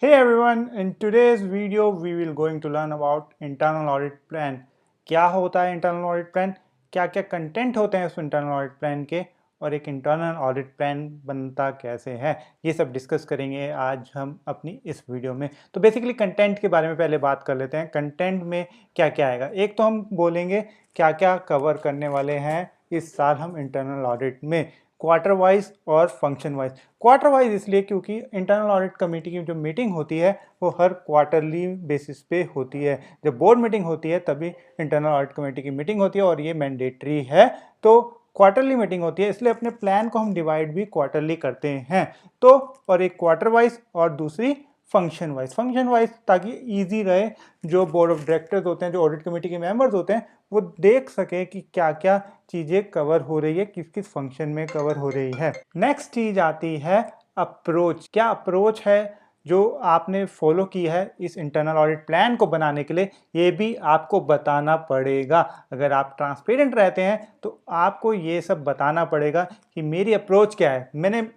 Hey everyone, in today's video we will going to learn about internal audit plan. क्या होता है internal audit plan, क्या क्या content होते हैं उस इंटरनल ऑडिट प्लान के और एक इंटरनल ऑडिट प्लान बनता कैसे है, ये सब डिस्कस करेंगे आज हम अपनी इस वीडियो में। तो बेसिकली कंटेंट के बारे में पहले बात कर लेते हैं। कंटेंट में क्या क्या आएगा, एक तो हम बोलेंगे क्या क्या कवर करने वाले हैं इस साल हम इंटरनल ऑडिट में, क्वार्टर वाइज और फंक्शन वाइज। क्वार्टर वाइज इसलिए क्योंकि इंटरनल ऑडिट कमेटी की जो मीटिंग होती है वो हर क्वार्टरली बेसिस पे होती है। जब बोर्ड मीटिंग होती है तभी इंटरनल ऑडिट कमेटी की मीटिंग होती है और ये मैंडेटरी है। तो क्वार्टरली मीटिंग होती है, इसलिए अपने प्लान को हम डिवाइड भी क्वार्टरली करते हैं। तो और एक क्वार्टर वाइज और दूसरी फंक्शन वाइज, ताकि इजी रहे, जो बोर्ड ऑफ डायरेक्टर्स होते हैं, जो ऑडिट कमेटी के मेंबर्स होते हैं, वो देख सके कि क्या क्या चीजें कवर हो रही है, किस किस फंक्शन में कवर हो रही है। नेक्स्ट चीज आती है अप्रोच। क्या अप्रोच है जो आपने फॉलो की है इस इंटरनल ऑडिट प्लान को बनाने के लिए, ये भी आपको बताना पड़ेगा। अगर आप ट्रांसपेरेंट रहते हैं तो आपको ये सब बताना पड़ेगा कि मेरी अप्रोच क्या है। मैंने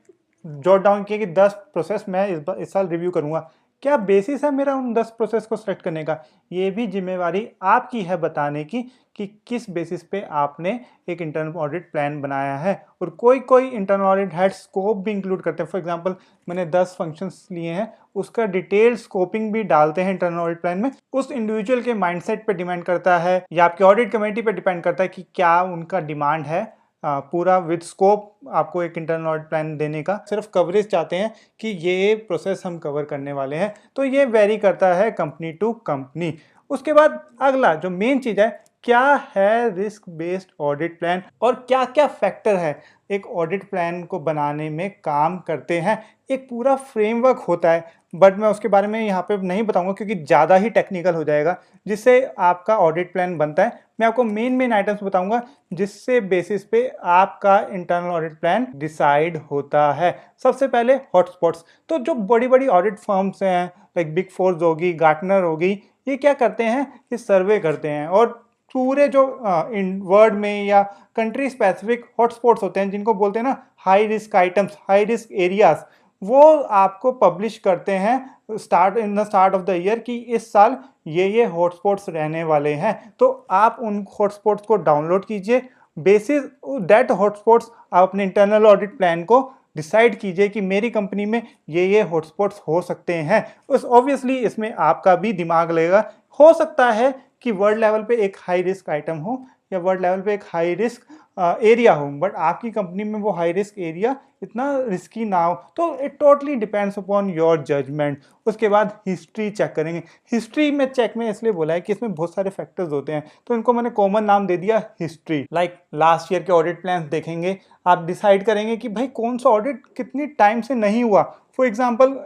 जॉट डाउन किया कि 10 प्रोसेस मैं इस साल रिव्यू करूंगा। क्या बेसिस है मेरा उन 10 प्रोसेस को सेलेक्ट करने का, ये भी जिम्मेवारी आपकी है बताने की कि किस बेसिस पे आपने एक इंटरनल ऑडिट प्लान बनाया है। और कोई कोई इंटरनल ऑडिट हेड स्कोप भी इंक्लूड करते हैं। फॉर एग्जांपल मैंने 10 फंक्शंस लिए हैं, उसका डिटेल स्कोपिंग भी डालते हैं इंटरनल ऑडिट प्लान में। उस इंडिविजुअल के माइंडसेट पे डिपेंड करता है या आपके ऑडिट कमेटी पे डिपेंड करता है कि क्या उनका डिमांड है। पूरा विद स्कोप आपको एक इंटरनल ऑडिट प्लान देने का, सिर्फ कवरेज चाहते हैं कि ये प्रोसेस हम कवर करने वाले हैं। तो ये वेरी करता है कंपनी टू कंपनी। उसके बाद अगला जो मेन चीज है, क्या है रिस्क बेस्ड ऑडिट प्लान और क्या क्या फैक्टर है एक ऑडिट प्लान को बनाने में काम करते हैं। एक पूरा फ्रेमवर्क होता है, बट मैं उसके बारे में यहाँ पे नहीं बताऊंगा क्योंकि ज़्यादा ही टेक्निकल हो जाएगा जिससे आपका ऑडिट प्लान बनता है। मैं आपको मेन आइटम्स बताऊंगा जिससे बेसिस पे आपका इंटरनल ऑडिट प्लान डिसाइड होता है। सबसे पहले हॉटस्पॉट्स। तो जो बड़ी बड़ी ऑडिट फर्म्स हैं लाइक बिग फोर्स होगी, गार्टनर होगी, ये क्या करते हैं, ये सर्वे करते हैं और पूरे जो इन वर्ल्ड में या कंट्री स्पेसिफिक हॉटस्पॉट्स होते हैं जिनको बोलते हैं ना high risk items, high risk areas, वो आपको पब्लिश करते हैं स्टार्ट ऑफ द ईयर कि इस साल ये हॉटस्पॉट्स रहने वाले हैं। तो आप उन हॉटस्पॉट्स को डाउनलोड कीजिए, बेसिस दैट हॉटस्पॉट्स आप अपने इंटरनल ऑडिट प्लान को डिसाइड कीजिए कि मेरी कंपनी में ये हॉटस्पॉट्स हो सकते हैं। उस ऑब्वियसली इसमें आपका भी दिमाग लगेगा। हो सकता है कि वर्ल्ड लेवल पे एक हाई रिस्क आइटम हो या वर्ल्ड लेवल पे एक हाई रिस्क एरिया हो, बट आपकी कंपनी में वो हाई रिस्क एरिया इतना रिस्की ना हो। तो it totally depends upon your judgment. उसके बाद हिस्ट्री चेक करेंगे। हिस्ट्री में चेक में इसलिए बोला है कि इसमें बहुत सारे फैक्टर्स होते हैं, तो इनको मैंने कॉमन नाम दे दिया हिस्ट्री। लाइक लास्ट ईयर के ऑडिट प्लान देखेंगे, आप डिसाइड करेंगे कि भाई कौन सा ऑडिट कितनी टाइम से नहीं हुआ। For example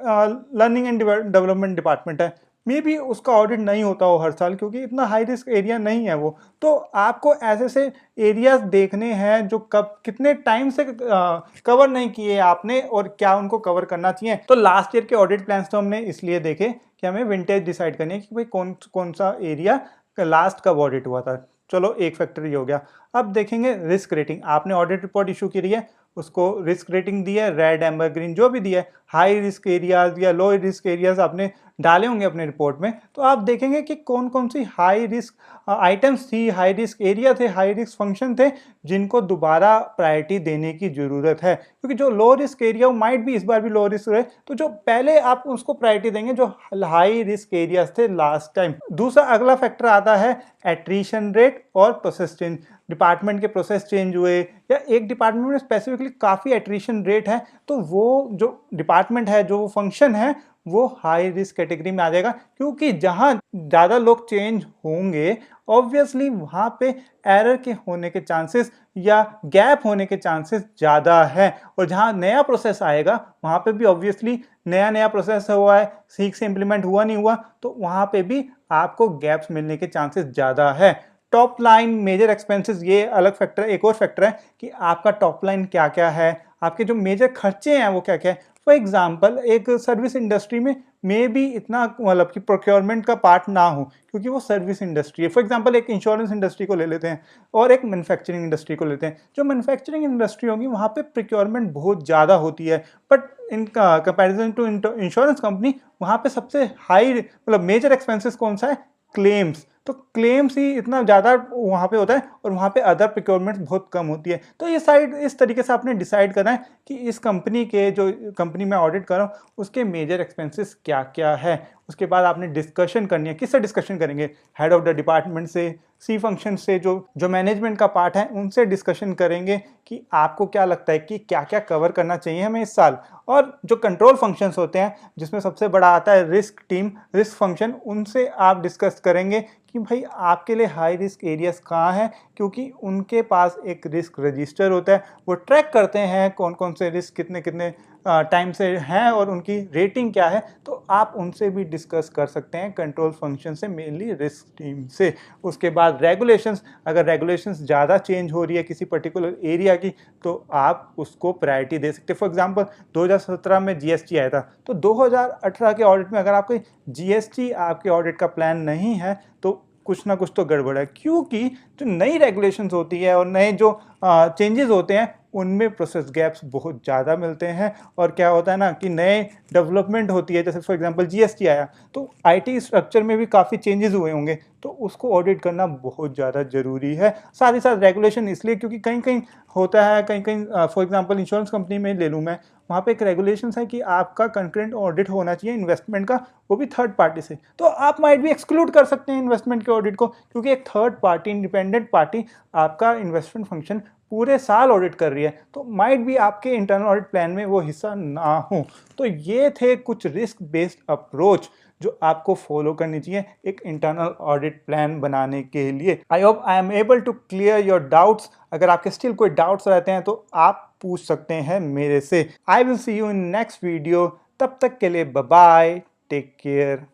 learning and development department है, मे भी उसका ऑडिट नहीं होता हो हर साल क्योंकि इतना हाई रिस्क एरिया नहीं है वो। तो आपको ऐसे से एरियाज देखने हैं जो कब कितने टाइम से कवर नहीं किए आपने और क्या उनको कवर करना चाहिए। तो लास्ट ईयर के ऑडिट प्लान्स तो हमने इसलिए देखे कि हमें विंटेज डिसाइड करनी है कि भाई कौन कौन सा एरिया लास्ट कब ऑडिट हुआ था। चलो एक फैक्टर ये हो गया। अब देखेंगे रिस्क रेटिंग। आपने ऑडिट रिपोर्ट इशू करी है, उसको रिस्क रेटिंग दी है, रेड एम्बर ग्रीन जो भी दिया है, हाई रिस्क एरियाज या लो रिस्क एरियाज आपने डाले होंगे अपने रिपोर्ट में। तो आप देखेंगे कि कौन कौन सी हाई रिस्क आइटम्स थी, हाई रिस्क एरिया थे, हाई रिस्क फंक्शन थे जिनको दोबारा प्रायोरिटी देने की जरूरत है। क्योंकि जो लो रिस्क एरिया वो माइट भी इस बार भी लो रिस्क रहे, तो जो पहले आप उसको प्रायोरिटी देंगे जो हाई रिस्क एरियाज थे लास्ट टाइम। दूसरा अगला फैक्टर आता है एट्रीशन रेट और प्रोसेस चेंज। डिपार्टमेंट के प्रोसेस चेंज हुए या एक डिपार्टमेंट में स्पेसिफिकली काफ़ी एट्रीशन रेट है, तो वो जो डिपार्टमेंट है, जो फंक्शन है, वो हाई रिस्क कैटेगरी में आ जाएगा। क्योंकि जहां ज़्यादा लोग चेंज होंगे ऑब्वियसली वहां पे एरर के होने के चांसेस या गैप होने के चांसेस ज़्यादा है। और जहां नया प्रोसेस आएगा वहां पे भी ऑब्वियसली नया प्रोसेस हुआ है, ठीक से इंप्लीमेंट हुआ नहीं हुआ, तो वहां पे भी आपको गैप्स मिलने के चांसेस ज़्यादा है। टॉप लाइन मेजर एक्सपेंसेस, ये अलग फैक्टर है। एक और फैक्टर है कि आपका टॉप लाइन क्या क्या है, आपके जो मेजर खर्चे हैं वो क्या क्या है। फॉर एग्जांपल एक सर्विस इंडस्ट्री में मे बी इतना मतलब कि प्रोक्योरमेंट का पार्ट ना हो, क्योंकि वो सर्विस इंडस्ट्री है। फॉर एग्जांपल एक इंश्योरेंस इंडस्ट्री को ले लेते हैं और एक मैन्युफैक्चरिंग इंडस्ट्री को लेते हैं। जो मैन्युफैक्चरिंग इंडस्ट्री होगी वहाँ पे प्रोक्योरमेंट बहुत ज़्यादा होती है, but in comparison to insurance company वहाँ पे सबसे हाई मतलब मेजर एक्सपेंसेस कौन सा है? क्लेम्स। तो क्लेम्स ही इतना ज़्यादा वहाँ पे होता है और वहाँ पे अदर प्रोक्योरमेंट बहुत कम होती है। तो ये साइड इस तरीके से आपने डिसाइड करना है कि इस कंपनी के जो कंपनी में ऑडिट कर रहा हूँ उसके मेजर एक्सपेंसेस क्या क्या है। उसके बाद आपने डिस्कशन करनी है। किससे डिस्कशन करेंगे? हेड ऑफ द डिपार्टमेंट से, सी फंक्शन से, जो मैनेजमेंट का पार्ट है उनसे डिस्कशन करेंगे कि आपको क्या लगता है कि क्या क्या कवर करना चाहिए हमें इस साल। और जो कंट्रोल फंक्शंस होते हैं जिसमें सबसे बड़ा आता है रिस्क टीम, रिस्क फंक्शन, उनसे आप डिस्कस करेंगे कि भाई आपके लिए हाई रिस्क एरियाज कहाँ हैं, क्योंकि उनके पास एक रिस्क रजिस्टर होता है। वो ट्रैक करते हैं कौन कौन से रिस्क कितने कितने टाइम से हैं और उनकी रेटिंग क्या है। तो आप उनसे भी डिस्कस कर सकते हैं कंट्रोल फंक्शन से, मेनली रिस्क टीम से। उसके बाद रेगुलेशंस, अगर रेगुलेशंस ज़्यादा चेंज हो रही है किसी पर्टिकुलर एरिया की तो आप उसको प्रायोरिटी दे सकते हैं। फॉर एग्जांपल 2017 में जीएसटी आया था, तो 2018 के ऑडिट में अगर आपके जीएसटी आपके ऑडिट का प्लान नहीं है तो कुछ ना कुछ तो गड़बड़ है, क्योंकि जो नई रेगुलेशंस होती है और नए जो चेंजेस होते हैं उनमें प्रोसेस गैप्स बहुत ज़्यादा मिलते हैं। और क्या होता है ना कि नए डेवलपमेंट होती है, जैसे फॉर एग्जांपल जीएसटी आया तो आईटी स्ट्रक्चर में भी काफ़ी चेंजेस हुए होंगे, तो उसको ऑडिट करना बहुत ज़्यादा ज़रूरी है। साथ ही साथ रेगुलेशन इसलिए क्योंकि कहीं कहीं होता है, कहीं कहीं फॉर एग्जांपल इंश्योरेंस कंपनी में ले लूँ मैं, वहाँ पे एक रेगुलेशन है कि आपका कंकरेंट ऑडिट होना चाहिए इन्वेस्टमेंट का, वो भी थर्ड पार्टी से। तो आप माइट भी एक्सक्लूड कर सकते हैं इन्वेस्टमेंट के ऑडिट को, क्योंकि एक थर्ड पार्टी इंडिपेंडेंट पार्टी आपका इन्वेस्टमेंट फंक्शन पूरे साल ऑडिट कर रही है, तो माइट भी आपके इंटरनल ऑडिट प्लान में वो हिस्सा ना हो। तो ये थे कुछ रिस्क बेस्ड अप्रोच जो आपको फॉलो करनी चाहिए एक इंटरनल ऑडिट प्लान बनाने के लिए। I hope I am able to clear your doubts. अगर आपके स्टिल कोई डाउट्स रहते हैं तो आप पूछ सकते हैं मेरे से। I will see you in next video. तब तक के लिए बाय बाय, टेक केयर।